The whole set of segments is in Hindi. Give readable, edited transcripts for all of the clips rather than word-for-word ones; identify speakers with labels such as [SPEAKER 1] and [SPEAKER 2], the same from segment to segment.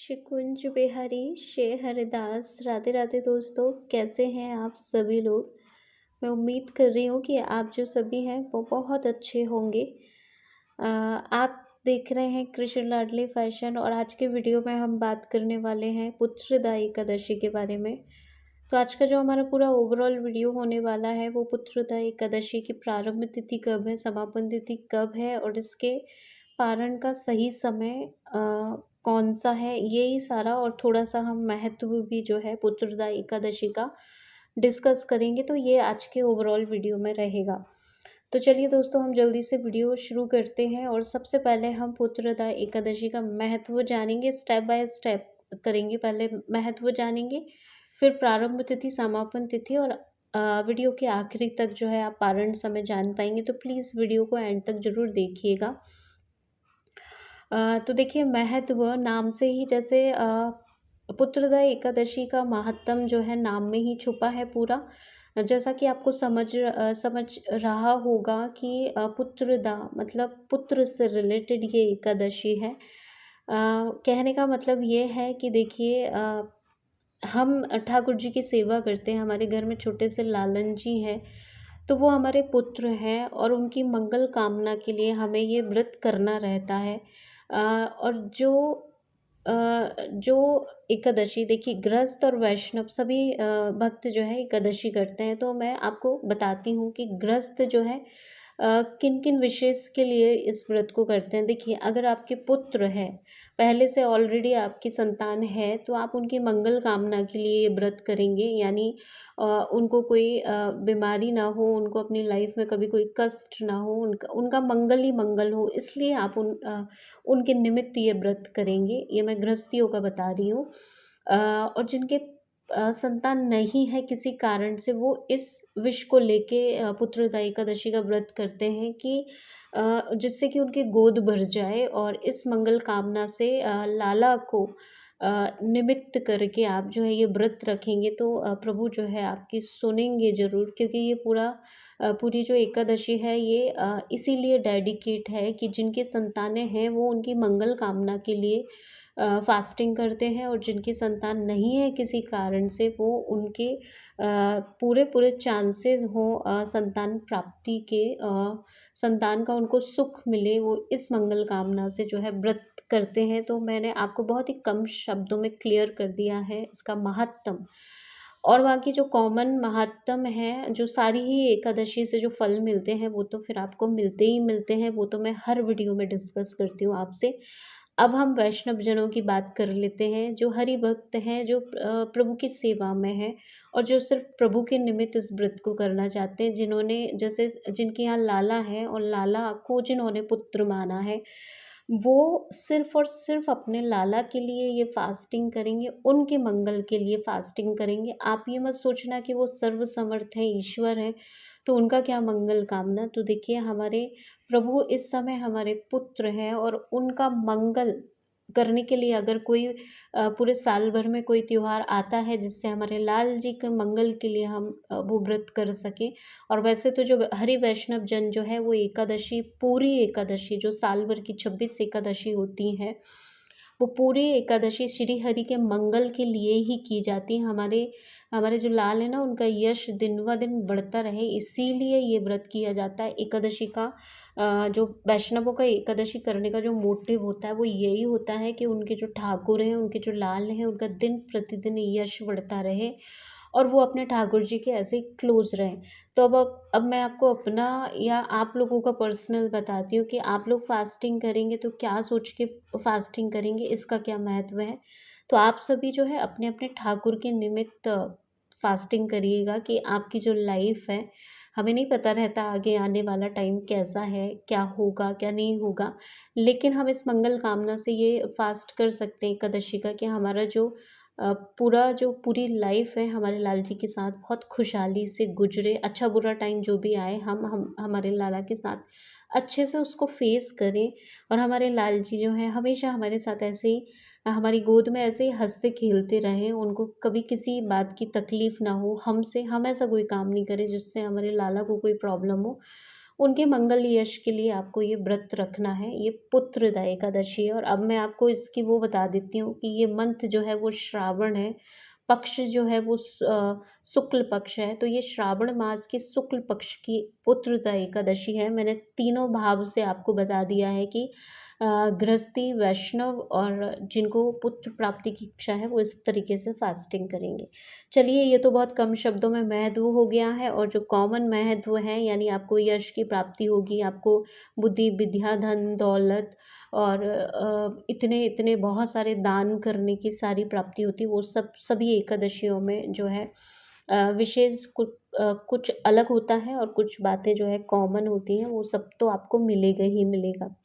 [SPEAKER 1] शिकुंज बिहारी शे हरिदास राधे राधे दोस्तों, कैसे हैं आप सभी लोग। मैं उम्मीद कर रही हूँ कि आप जो सभी हैं वो बहुत अच्छे होंगे। आप देख रहे हैं कृष्ण लाडली फैशन और आज के वीडियो में हम बात करने वाले हैं पुत्रदा एकादशी के बारे में। तो आज का जो हमारा पूरा ओवरऑल वीडियो होने वाला है वो पुत्रदा एकादशी की प्रारंभ तिथि कब है, समापन तिथि कब है और इसके पारण का सही समय कौन सा है, यही सारा और थोड़ा-सा हम महत्व भी जो है पुत्रदा एकादशी का डिस्कस करेंगे, तो ये आज के ओवरऑल वीडियो में रहेगा। तो चलिए दोस्तों, हम जल्दी से वीडियो शुरू करते हैं और सबसे पहले हम पुत्रदा एकादशी का महत्व जानेंगे, स्टेप बाय स्टेप करेंगे। पहले महत्व जानेंगे, फिर प्रारंभ तिथि, समापन तिथि और वीडियो के आखिरी तक जो है आप पारण समय जान पाएँगे, तो प्लीज़ वीडियो को एंड तक ज़रूर देखिएगा। तो देखिए, महत्व नाम से ही जैसे पुत्रदा एकादशी का महात्म जो है नाम में ही छुपा है पूरा। जैसा कि आपको समझ रहा होगा कि पुत्रदा मतलब पुत्र से रिलेटेड ये एकादशी है। कहने का मतलब ये है कि देखिए, हम ठाकुर जी की सेवा करते हैं, हमारे घर में छोटे से लालन जी हैं, तो वो हमारे पुत्र हैं और उनकी मंगल कामना के लिए हमें ये व्रत करना रहता है। और अ, जो एकादशी देखिए, गृहस्थ और वैष्णव सभी भक्त जो है एकादशी करते हैं, तो मैं आपको बताती हूँ कि गृहस्थ जो है किन किन विशेष के लिए इस व्रत को करते हैं। देखिए, अगर आपके पुत्र है, पहले से ऑलरेडी आपकी संतान है, तो आप उनकी मंगल कामना के लिए ये व्रत करेंगे, यानी उनको कोई बीमारी ना हो, उनको अपनी लाइफ में कभी कोई कष्ट ना हो, उनका उनका मंगल ही मंगल हो, इसलिए आप उनके निमित्त ये व्रत करेंगे। ये मैं गृहस्थियों का बता रही हूँ। और जिनके संतान नहीं है किसी कारण से, वो इस विष को लेके पुत्रदा एकादशी का व्रत करते हैं कि जिससे कि उनकी गोद भर जाए, और इस मंगल कामना से लाला को निमित्त करके आप जो है ये व्रत रखेंगे, तो प्रभु जो है आपकी सुनेंगे ज़रूर, क्योंकि ये पूरी जो एकादशी है ये इसीलिए डेडिकेट है कि जिनकी संतानें हैं वो उनकी मंगल कामना के लिए फास्टिंग करते हैं, और जिनकी संतान नहीं है किसी कारण से, वो उनके पूरे पूरे चांसेस हों संतान प्राप्ति के, संतान का उनको सुख मिले, वो इस मंगल कामना से जो है व्रत करते हैं। तो मैंने आपको बहुत ही कम शब्दों में क्लियर कर दिया है इसका महात्म। और बाकी जो कॉमन महात्म है, जो सारी ही एकादशी से जो फल मिलते हैं, वो तो फिर आपको मिलते ही मिलते हैं, वो तो मैं हर वीडियो में डिस्कस करती हूँ आपसे। अब हम वैष्णव जनों की बात कर लेते हैं, जो हरि भक्त हैं, जो प्रभु की सेवा में हैं और जो सिर्फ प्रभु के निमित्त इस व्रत को करना चाहते हैं, जिन्होंने जैसे जिनके यहाँ लाला है और लाला को जिन्होंने पुत्र माना है, वो सिर्फ और सिर्फ अपने लाला के लिए ये फास्टिंग करेंगे, उनके मंगल के लिए फास्टिंग करेंगे। आप ये मत सोचना कि वो सर्वसमर्थ हैं, ईश्वर हैं, तो उनका क्या मंगल कामना। तो देखिए, हमारे प्रभु इस समय हमारे पुत्र हैं और उनका मंगल करने के लिए अगर कोई पूरे साल भर में कोई त्योहार आता है जिससे हमारे लाल जी के मंगल के लिए हम वो व्रत कर सकें। और वैसे तो जो हरि वैष्णव जन जो है वो एकादशी, पूरी एकादशी जो साल भर की 26 एकादशी होती हैं, वो पूरी एकादशी श्री हरि के मंगल के लिए ही की जाती है। हमारे हमारे जो लाल है ना, उनका यश दिन ब दिन बढ़ता रहे, इसीलिए ये व्रत किया जाता है एकादशी का। जो वैष्णवों का एकादशी करने का जो मोटिव होता है वो यही होता है कि उनके जो ठाकुर हैं, उनके जो लाल हैं, उनका दिन प्रतिदिन यश बढ़ता रहे और वो अपने ठाकुर जी के ऐसे ही क्लोज रहें। तो अब मैं आपको अपना या आप लोगों का पर्सनल बताती हूँ कि आप लोग फास्टिंग करेंगे तो क्या सोच के फास्टिंग करेंगे, इसका क्या महत्व है। तो आप सभी जो है अपने अपने ठाकुर के निमित्त फास्टिंग करिएगा कि आपकी जो लाइफ है, हमें नहीं पता रहता आगे आने वाला टाइम कैसा है, क्या होगा क्या नहीं होगा, लेकिन हम इस मंगल कामना से ये फास्ट कर सकते हैं एकादशी का कि हमारा जो पूरी लाइफ है हमारे लाल जी के साथ बहुत खुशहाली से गुजरे, अच्छा बुरा टाइम जो भी आए, हम हमारे लाला के साथ अच्छे से उसको फेस करें, और हमारे लाल जी जो हैं हमेशा हमारे साथ ऐसे ही हमारी गोद में ऐसे ही हंसते खेलते रहें, उनको कभी किसी बात की तकलीफ़ ना हो हमसे, हम ऐसा कोई काम नहीं करें जिससे हमारे लाला को कोई प्रॉब्लम हो। उनके मंगल यश के लिए आपको ये व्रत रखना है। ये पुत्रदा एकादशी है। और अब मैं आपको इसकी वो बता देती हूँ कि ये मंथ जो है वो श्रावण है, पक्ष जो है वो शुक्ल पक्ष है। तो ये श्रावण मास के शुक्ल पक्ष की पुत्रदा एकादशी है। मैंने तीनों भाव से आपको बता दिया है कि गृहस्थी, वैष्णव और जिनको पुत्र प्राप्ति की इच्छा है वो इस तरीके से फास्टिंग करेंगे। चलिए, ये तो बहुत कम शब्दों में महत्व हो गया है। और जो कॉमन महत्व है, यानी आपको यश की प्राप्ति होगी, आपको बुद्धि, विद्या, धन, दौलत और इतने इतने बहुत सारे दान करने की सारी प्राप्ति होती है, वो सब सभी एकादशियों में जो है विशेष कुछ अलग होता है और कुछ बातें जो है कॉमन होती हैं, वो सब तो आपको मिलेगा ही मिलेगा।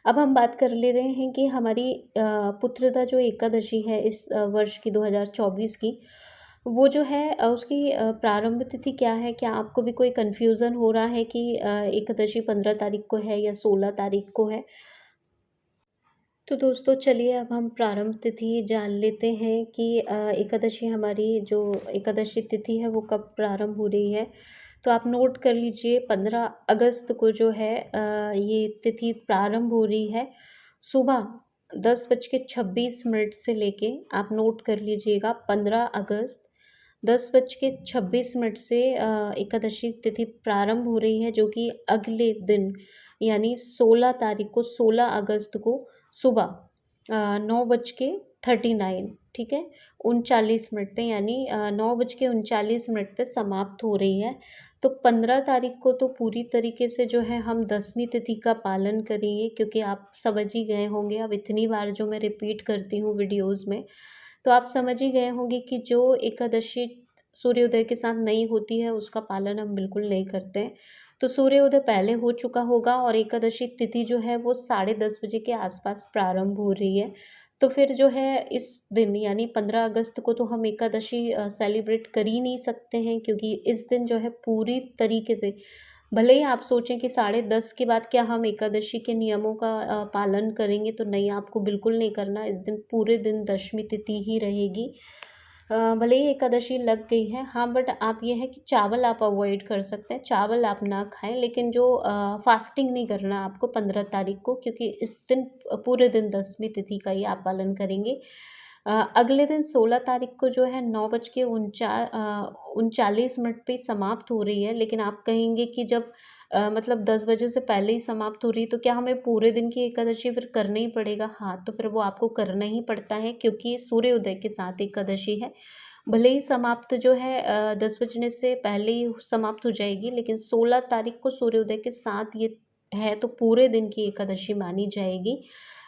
[SPEAKER 1] अब हम बात कर ले रहे हैं कि हमारी पुत्रदा जो एकादशी है इस वर्ष की 2024 की, वो जो है उसकी प्रारंभ तिथि क्या है? क्या आपको भी कोई कन्फ्यूज़न हो रहा है कि एकादशी 15 तारीख को है या 16 तारीख को है? तो दोस्तों, चलिए अब हम प्रारंभ तिथि जान लेते हैं कि एकादशी, हमारी जो एकादशी तिथि है वो कब प्रारंभ हो रही है। तो आप नोट कर लीजिए, 15 अगस्त को जो है ये तिथि प्रारंभ हो रही है सुबह 10:26 से लेके, आप नोट कर लीजिएगा, 15 अगस्त 10:26 से एकादशी तिथि प्रारंभ हो रही है, जो कि अगले दिन यानी 16 तारीख को, 16 अगस्त को सुबह 9:39, ठीक है, 39 पे, यानी 9:39 पे समाप्त हो रही है। तो 15 तारीख को तो पूरी तरीके से जो है हम दसवीं तिथि का पालन करेंगे, क्योंकि आप समझ ही गए होंगे, अब इतनी बार जो मैं रिपीट करती हूँ वीडियोज़ में, तो आप समझ ही गए होंगे कि जो एकादशी सूर्योदय के साथ नहीं होती है उसका पालन हम बिल्कुल नहीं करते हैं। तो सूर्योदय पहले हो चुका होगा और एकादशी तिथि जो है वो 10:30 बजे के आसपास प्रारंभ हो रही है। तो फिर जो है इस दिन यानी 15 अगस्त को तो हम एकादशी सेलिब्रेट कर ही नहीं सकते हैं, क्योंकि इस दिन जो है पूरी तरीके से, भले ही आप सोचें कि 10:30 के बाद क्या हम एकादशी के नियमों का पालन करेंगे, तो नहीं, आपको बिल्कुल नहीं करना। इस दिन पूरे दिन दशमी तिथि ही रहेगी। भले ही एकादशी लग गई है, हाँ, बट आप ये है कि चावल आप अवॉइड कर सकते हैं, चावल आप ना खाएं, लेकिन जो फास्टिंग नहीं करना आपको 15 तारीख को, क्योंकि इस दिन पूरे दिन दसवीं तिथि का ही आप पालन करेंगे। अगले दिन 16 तारीख को जो है 9:39 पे समाप्त हो रही है, लेकिन आप कहेंगे कि जब मतलब 10 बजे से पहले ही समाप्त हो रही है, तो क्या हमें पूरे दिन की एकादशी फिर करना ही पड़ेगा? हाँ, तो फिर वो आपको करना ही पड़ता है, क्योंकि सूर्योदय के साथ एकादशी है। भले ही समाप्त जो है 10 बजने से पहले ही समाप्त हो जाएगी, लेकिन 16 तारीख को सूर्योदय के साथ ये है, तो पूरे दिन की एकादशी मानी जाएगी।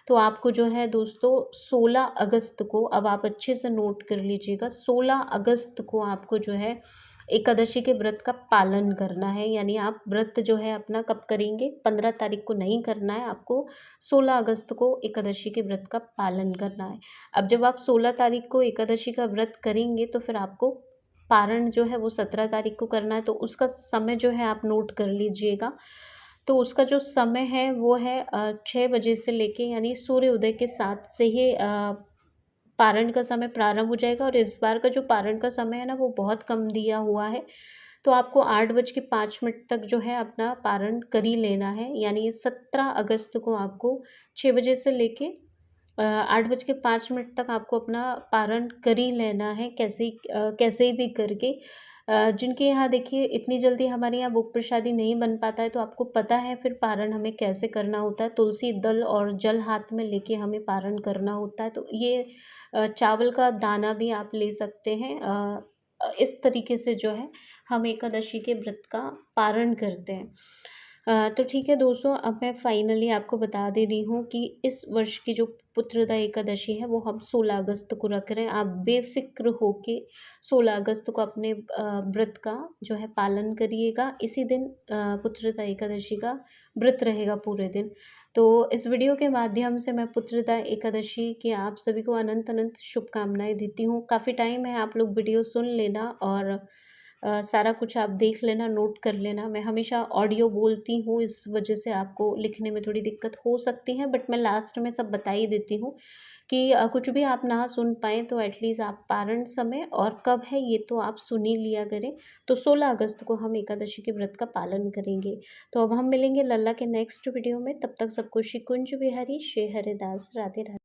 [SPEAKER 1] तो आपको जो है दोस्तों 16 अगस्त को, अब आप अच्छे से नोट कर लीजिएगा, 16 अगस्त को आपको जो है एकादशी के व्रत का पालन करना है। यानी आप व्रत जो है अपना कब करेंगे? 15 तारीख को नहीं करना है आपको, 16 अगस्त को एकादशी के व्रत का पालन करना है। अब जब आप 16 तारीख को एकादशी का व्रत करेंगे, तो फिर आपको पारण जो है वो 17 तारीख को करना है। तो उसका समय जो है आप नोट कर लीजिएगा। तो उसका जो समय है वो है 6 बजे से लेके, यानी सूर्योदय के साथ से ही पारण का समय प्रारंभ हो जाएगा। और इस बार का जो पारण का समय है ना, वो बहुत कम दिया हुआ है। तो आपको 8:05 तक जो है अपना पारण कर ही लेना है। यानी 17 अगस्त को आपको 6 बजे से लेके 8:05 तक आपको अपना पारण कर ही लेना है, कैसे भी करके। जिनके यहाँ देखिए इतनी जल्दी हमारे यहाँ भोग प्रसादी नहीं बन पाता है, तो आपको पता है फिर पारण हमें कैसे करना होता है। तुलसी दल और जल हाथ में लेके हमें पारण करना होता है। तो ये चावल का दाना भी आप ले सकते हैं। इस तरीके से जो है हम एकादशी के व्रत का पारण करते हैं। तो ठीक है दोस्तों, अब मैं फाइनली आपको बता दे रही हूँ कि इस वर्ष की जो पुत्रदा एकादशी है वो हम 16 अगस्त को रख रहे हैं। आप बेफिक्र होके 16 अगस्त को अपने व्रत का जो है पालन करिएगा। इसी दिन पुत्रदा एकादशी का व्रत रहेगा पूरे दिन। तो इस वीडियो के माध्यम से मैं पुत्रदा एकादशी की आप सभी को अनंत अनंत शुभकामनाएं देती हूँ। काफ़ी टाइम है, आप लोग वीडियो सुन लेना और सारा कुछ आप देख लेना, नोट कर लेना। मैं हमेशा ऑडियो बोलती हूँ, इस वजह से आपको लिखने में थोड़ी दिक्कत हो सकती है, बट मैं लास्ट में सब बता ही देती हूँ कि कुछ भी आप ना सुन पाएँ तो एटलीस्ट आप पारण समय और कब है ये तो आप सुन ही लिया करें। तो 16 अगस्त को हम एकादशी के व्रत का पालन करेंगे। तो अब हम मिलेंगे लल्ला के नेक्स्ट वीडियो में, तब तक सबको श्री कुंज बिहारी श्री हरिदास राधे राधे।